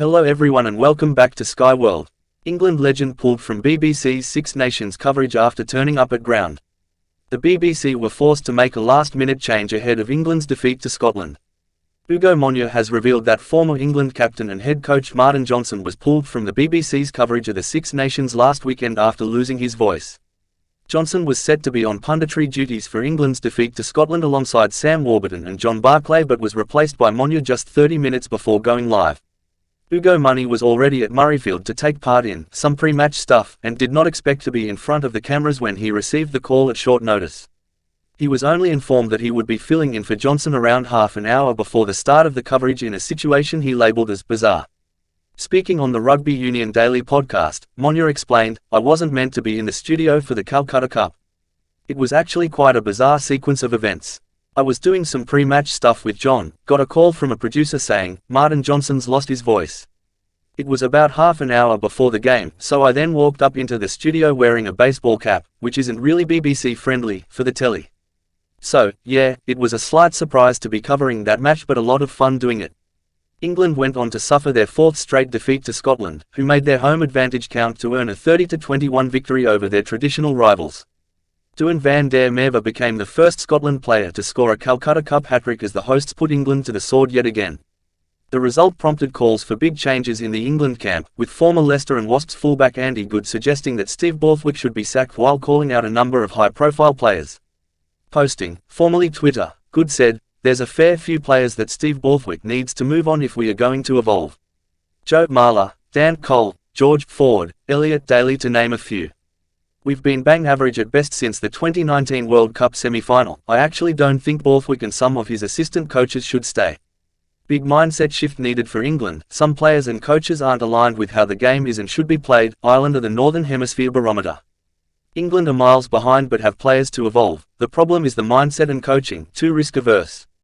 Hello everyone and welcome back to Sky World. England legend pulled from BBC's Six Nations coverage after turning up at ground. The BBC were forced to make a last-minute change ahead of England's defeat to Scotland. Ugo Monye has revealed that former England captain and head coach Martin Johnson was pulled from the BBC's coverage of the Six Nations last weekend after losing his voice. Johnson was set to be on punditry duties for England's defeat to Scotland alongside Sam Warburton and John Barclay, but was replaced by Monye just 30 minutes before going live. Ugo Monye was already at Murrayfield to take part in some pre-match stuff and did not expect to be in front of the cameras when he received the call at short notice. He was only informed that he would be filling in for Johnson around half an hour before the start of the coverage in a situation he labelled as bizarre. Speaking on the Rugby Union Daily podcast, Monye explained, "I wasn't meant to be in the studio for the Calcutta Cup. It was actually quite a bizarre sequence of events. I was doing some pre-match stuff with John, got a call from a producer saying, Martin Johnson's lost his voice. It was about half an hour before the game, so I then walked up into the studio wearing a baseball cap, which isn't really BBC friendly, for the telly. So, yeah, it was a slight surprise to be covering that match but a lot of fun doing it." England went on to suffer their fourth straight defeat to Scotland, who made their home advantage count to earn a 30-21 victory over their traditional rivals. Duan van der Merwe became the first Scotland player to score a Calcutta Cup hat-trick as the hosts put England to the sword yet again. The result prompted calls for big changes in the England camp, with former Leicester and Wasps fullback Andy Goode suggesting that Steve Borthwick should be sacked while calling out a number of high-profile players. Posting, formerly Twitter, Goode said, "There's a fair few players that Steve Borthwick needs to move on if we are going to evolve. Joe Marler, Dan Cole, George Ford, Elliot Daly to name a few. We've been bang average at best since the 2019 World Cup semi-final. I actually don't think Borthwick and some of his assistant coaches should stay. Big mindset shift needed for England. Some players and coaches aren't aligned with how the game is and should be played. Ireland are the Northern Hemisphere barometer. England are miles behind but have players to evolve. The problem is the mindset and coaching, too risk-averse.